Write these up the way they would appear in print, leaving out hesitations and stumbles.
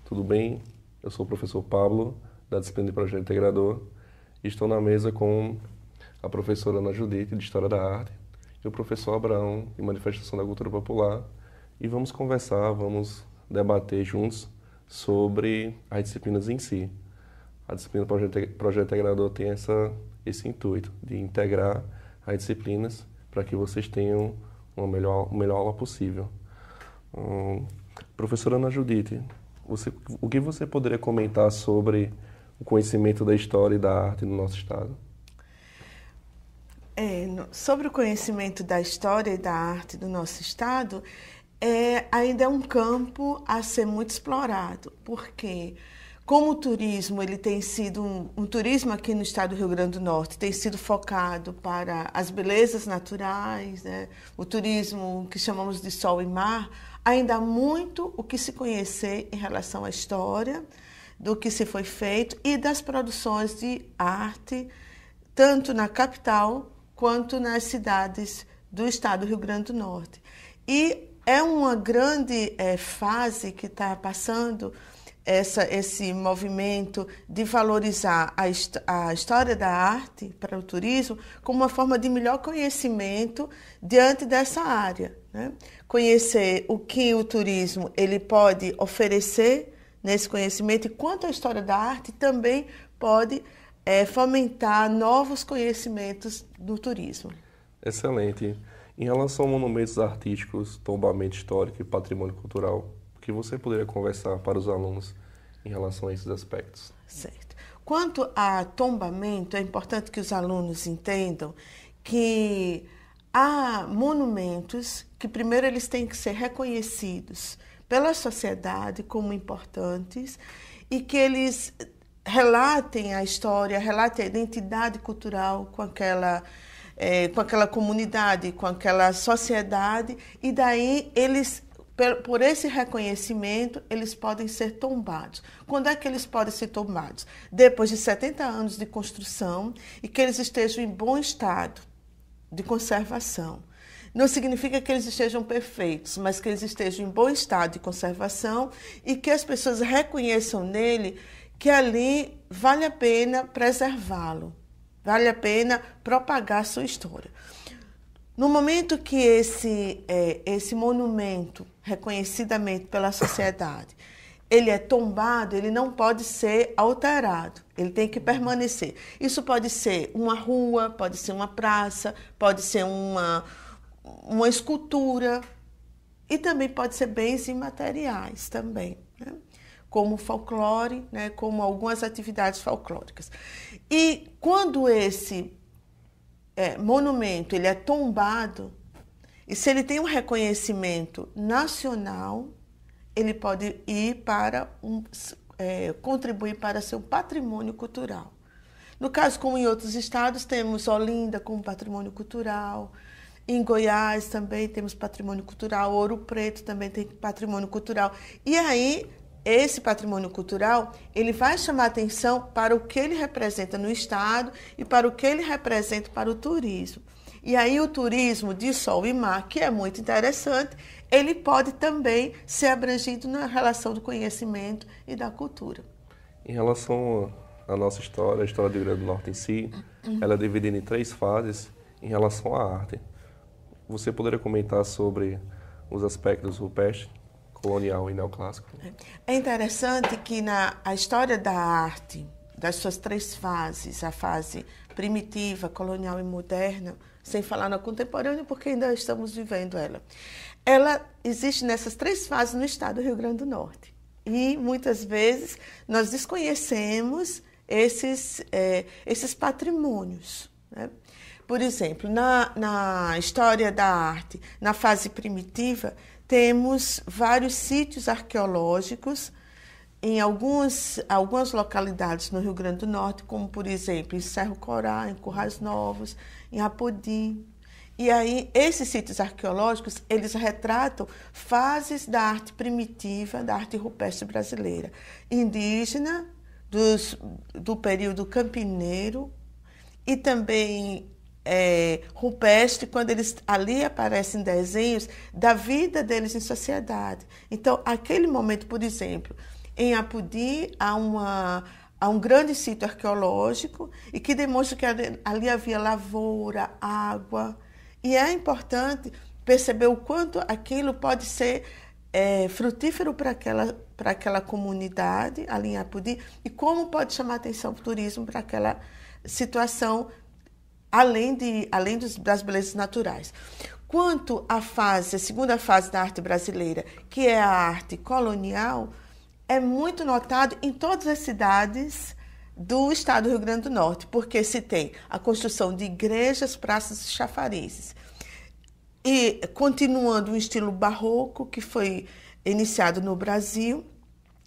tudo bem? Eu sou o professor Pablo, da disciplina de Projeto Integrador, e estou na mesa com a professora Ana Judite, de História da Arte, e o professor Abraão, de Manifestação da Cultura Popular, e vamos conversar, vamos debater juntos sobre as disciplinas em si. A disciplina Projeto Integrador tem esse intuito de integrar as disciplinas para que vocês tenham uma melhor aula possível. Professora Ana Judite, o que você poderia comentar sobre o conhecimento da história e da arte no nosso estado? Sobre o conhecimento da história e da arte do nosso estado, ainda é um campo a ser muito explorado, porque como o turismo ele tem sido um turismo aqui no estado do Rio Grande do Norte tem sido focado para as belezas naturais, né? O turismo que chamamos de sol e mar, ainda há muito o que se conhecer em relação à história, do que se foi feito e das produções de arte, tanto na capital quanto nas cidades do estado do Rio Grande do Norte. E é uma grande fase que está passando esse movimento de valorizar a história da arte para o turismo como uma forma de melhor conhecimento diante dessa área, né? Conhecer o que o turismo ele pode oferecer nesse conhecimento e quanto a história da arte também pode fomentar novos conhecimentos do turismo. Excelente. Em relação a monumentos artísticos, tombamento histórico e patrimônio cultural, o que você poderia conversar para os alunos em relação a esses aspectos? Certo. Quanto a tombamento, é importante que os alunos entendam que há monumentos que primeiro eles têm que ser reconhecidos pela sociedade como importantes e que eles relatem a história, relatem a identidade cultural com aquela comunidade, com aquela sociedade, e daí eles, por esse reconhecimento, eles podem ser tombados. Quando é que eles podem ser tombados? Depois de 70 anos de construção e que eles estejam em bom estado de conservação. Não significa que eles estejam perfeitos, mas que eles estejam em bom estado de conservação e que as pessoas reconheçam nele que ali vale a pena preservá-lo, vale a pena propagar a sua história. No momento que esse monumento, reconhecidamente pela sociedade, ele é tombado, ele não pode ser alterado, ele tem que permanecer. Isso pode ser uma rua, pode ser uma praça, pode ser uma escultura e também pode ser bens imateriais também, né? Como folclore, né? Como algumas atividades folclóricas. E quando esse monumento ele é tombado, e se ele tem um reconhecimento nacional, ele pode ir para contribuir para seu patrimônio cultural. No caso, como em outros estados, temos Olinda como patrimônio cultural, em Goiás também temos patrimônio cultural, Ouro Preto também tem patrimônio cultural. E aí, esse patrimônio cultural, ele vai chamar atenção para o que ele representa no estado e para o que ele representa para o turismo. E aí o turismo de sol e mar, que é muito interessante, ele pode também ser abrangido na relação do conhecimento e da cultura. Em relação à nossa história, a história do Rio Grande do Norte em si, ela é dividida em 3 fases em relação à arte. Você poderia comentar sobre os aspectos rupestre, colonial e neoclássico? É interessante que a história da arte, das suas 3 fases, a fase primitiva, colonial e moderna, sem falar na contemporânea, porque ainda estamos vivendo ela existe nessas 3 fases no estado do Rio Grande do Norte. E muitas vezes nós desconhecemos esses patrimônios, né? Por exemplo, na história da arte, na fase primitiva, temos vários sítios arqueológicos em algumas localidades no Rio Grande do Norte, como, por exemplo, em Cerro Corá, em Currais Novos, em Apodi. E aí, esses sítios arqueológicos, eles retratam fases da arte primitiva, da arte rupestre brasileira, indígena, do período campineiro e também rupestre, quando ali aparecem desenhos da vida deles em sociedade. Então, aquele momento, por exemplo, Em Apodi há um grande sítio arqueológico e que demonstra que ali havia lavoura, água. E é importante perceber o quanto aquilo pode ser frutífero para aquela comunidade ali em Apodi e como pode chamar atenção para o turismo para aquela situação, além das belezas naturais. Quanto à a segunda fase da arte brasileira, que é a arte colonial, é muito notado em todas as cidades do estado do Rio Grande do Norte, porque se tem a construção de igrejas, praças e chafarizes. E continuando o estilo barroco, que foi iniciado no Brasil,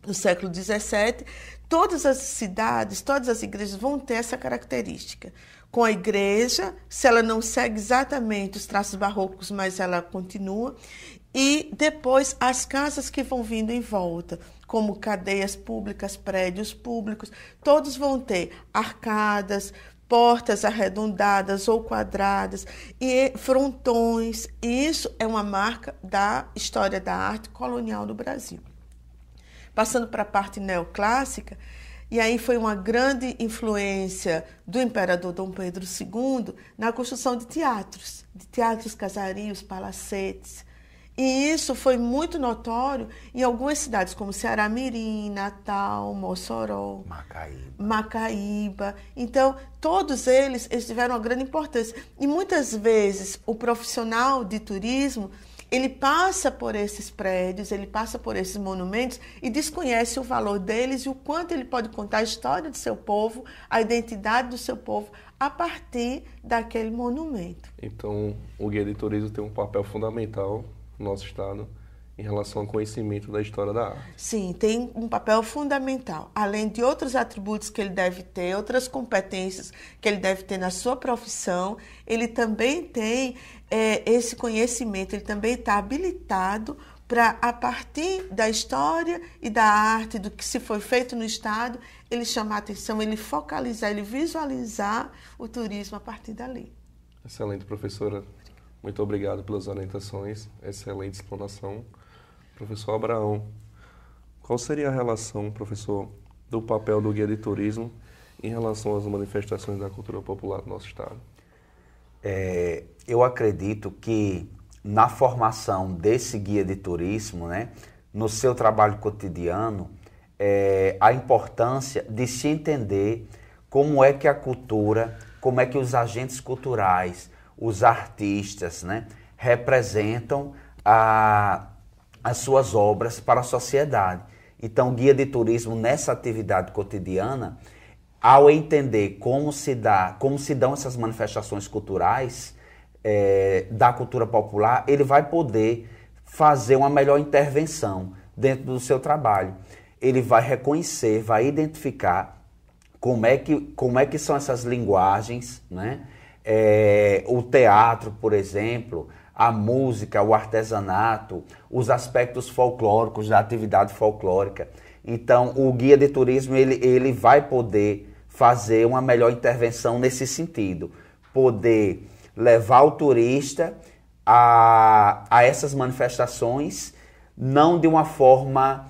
no século XVII, todas as cidades, todas as igrejas vão ter essa característica. Com a igreja, se ela não segue exatamente os traços barrocos, mas ela continua. E depois as casas que vão vindo em volta, como cadeias públicas, prédios públicos, todos vão ter arcadas, portas arredondadas ou quadradas e frontões. E isso é uma marca da história da arte colonial no Brasil. Passando para a parte neoclássica, e aí foi uma grande influência do imperador Dom Pedro II na construção de teatros casarios, palacetes. E isso foi muito notório em algumas cidades, como Ceará-Mirim, Natal, Mossoró, Macaíba. Então, todos eles tiveram uma grande importância. E muitas vezes o profissional de turismo, ele passa por esses prédios, ele passa por esses monumentos e desconhece o valor deles e o quanto ele pode contar a história do seu povo, a identidade do seu povo, a partir daquele monumento. Então, o guia de turismo tem um papel fundamental no nosso estado em relação ao conhecimento da história da arte. Sim, tem um papel fundamental. Além de outros atributos que ele deve ter, outras competências que ele deve ter na sua profissão, ele também tem esse conhecimento, ele também está habilitado para, a partir da história e da arte, do que se foi feito no estado, ele chamar a atenção, ele focalizar, ele visualizar o turismo a partir dali. Excelente, professora. Muito obrigado pelas orientações, excelente explanação. Professor Abraão, qual seria a relação, professor, do papel do guia de turismo em relação às manifestações da cultura popular do nosso estado? Eu acredito que na formação desse guia de turismo, né, no seu trabalho cotidiano, a importância de se entender como é que a cultura, como é que os agentes culturais, os artistas, né, representam as suas obras para a sociedade. Então, o guia de turismo, nessa atividade cotidiana, ao entender como se dão essas manifestações culturais da cultura popular, ele vai poder fazer uma melhor intervenção dentro do seu trabalho. Ele vai reconhecer, vai identificar como é que são essas linguagens, né? O teatro, por exemplo, a música, o artesanato, os aspectos folclóricos da atividade folclórica. Então, o guia de turismo ele vai poder fazer uma melhor intervenção nesse sentido, poder levar o turista a essas manifestações, não de uma forma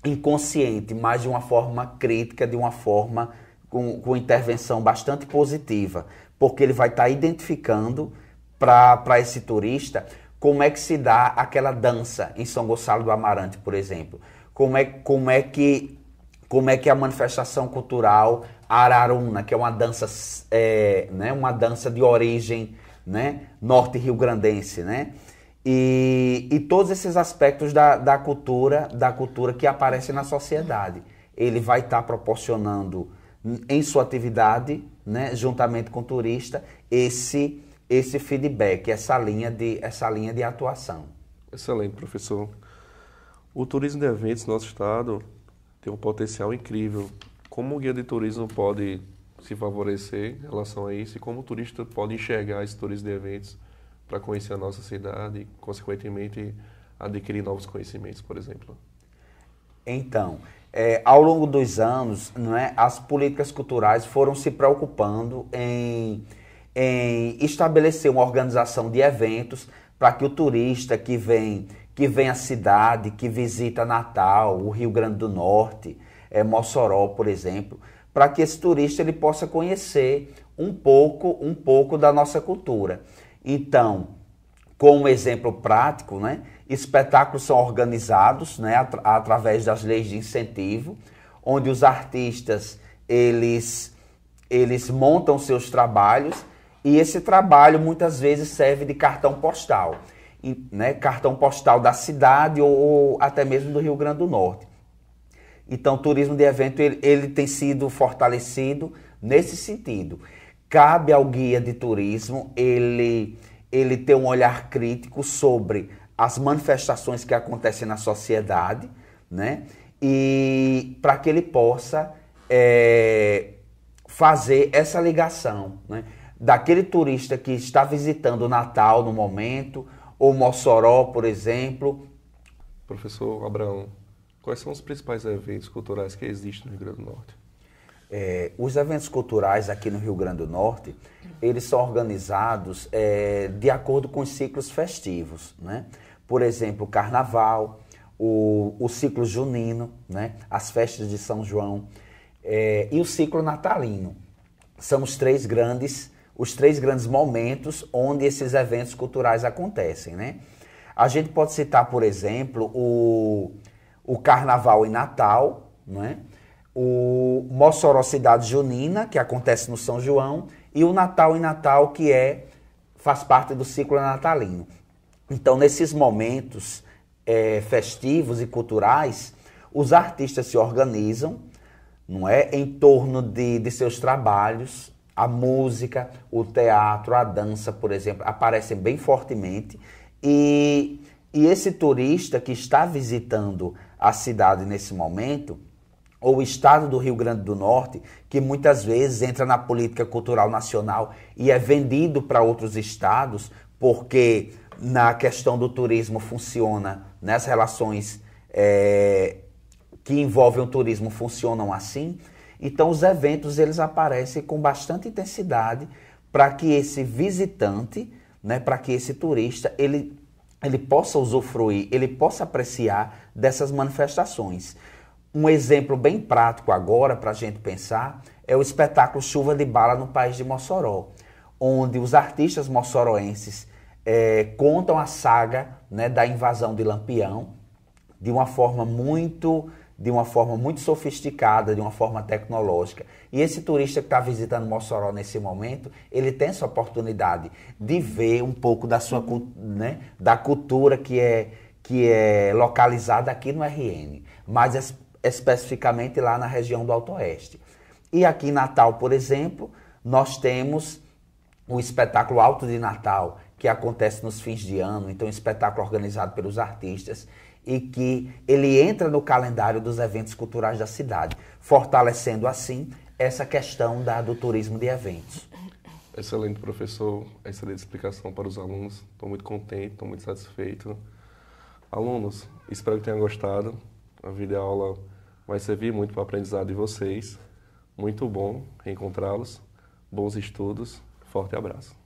inconsciente, mas de uma forma crítica, de uma forma com intervenção bastante positiva, porque ele vai estar identificando para esse turista como é que se dá aquela dança em São Gonçalo do Amarante, por exemplo. Como é que a manifestação cultural Araruna, que é uma dança, né, uma dança de origem, né, norte-riograndense, né? E todos esses aspectos da cultura que aparecem na sociedade. Ele vai estar proporcionando em sua atividade, né, juntamente com o turista, esse feedback, essa linha de atuação. Excelente, professor. O turismo de eventos no nosso estado tem um potencial incrível. Como o guia de turismo pode se favorecer em relação a isso e como o turista pode enxergar esse turismo de eventos para conhecer a nossa cidade e, consequentemente, adquirir novos conhecimentos, por exemplo? Então, ao longo dos anos, não é, as políticas culturais foram se preocupando em estabelecer uma organização de eventos para que o turista que vem que vem à cidade, que visita Natal, o Rio Grande do Norte, Mossoró, por exemplo, para que esse turista ele possa conhecer um pouco da nossa cultura. Então, como exemplo prático, né, espetáculos são organizados, né, através das leis de incentivo, onde os artistas eles montam seus trabalhos e esse trabalho muitas vezes serve de cartão postal, né, cartão postal da cidade ou até mesmo do Rio Grande do Norte. Então, o turismo de evento ele tem sido fortalecido nesse sentido. Cabe ao guia de turismo ele ter um olhar crítico sobre as manifestações que acontecem na sociedade, né? E para que ele possa fazer essa ligação, né, daquele turista que está visitando o Natal no momento, ou Mossoró, por exemplo. Professor Abraão, quais são os principais eventos culturais que existem no Rio Grande do Norte? Os eventos culturais aqui no Rio Grande do Norte, eles são organizados de acordo com os ciclos festivos, né? Por exemplo, o Carnaval, o ciclo junino, né? As festas de São João e o ciclo natalino. São os três grandes momentos onde esses eventos culturais acontecem, né? A gente pode citar, por exemplo, o Carnaval em Natal, né? O Mossoró Cidade Junina, que acontece no São João, e o Natal em Natal, que faz parte do ciclo natalino. Então, nesses momentos festivos e culturais, os artistas se organizam, não é, em torno de seus trabalhos. A música, o teatro, a dança, por exemplo, aparecem bem fortemente. E esse turista que está visitando a cidade nesse momento, ou o estado do Rio Grande do Norte, que muitas vezes entra na política cultural nacional e é vendido para outros estados, porque na questão do turismo funciona, nas relações que envolvem o turismo funcionam assim. Então os eventos eles aparecem com bastante intensidade para que esse visitante, né, para que esse turista, ele possa usufruir, ele possa apreciar dessas manifestações. Um exemplo bem prático agora para a gente pensar é o espetáculo Chuva de Bala no País de Mossoró, onde os artistas mossoroenses contam a saga, né, da invasão de Lampião de uma forma muito sofisticada, de uma forma tecnológica. E esse turista que está visitando Mossoró nesse momento, ele tem essa oportunidade de ver um pouco da sua, né, da cultura que é localizada aqui no RN, mas especificamente lá na região do Alto Oeste. E aqui em Natal, por exemplo, nós temos o espetáculo Alto de Natal, que acontece nos fins de ano, então um espetáculo organizado pelos artistas e que ele entra no calendário dos eventos culturais da cidade, fortalecendo assim essa questão do turismo de eventos. Excelente, professor, excelente explicação para os alunos, estou muito contente, estou muito satisfeito. Alunos, espero que tenham gostado, a videoaula vai servir muito para o aprendizado de vocês, muito bom reencontrá-los, bons estudos, forte abraço.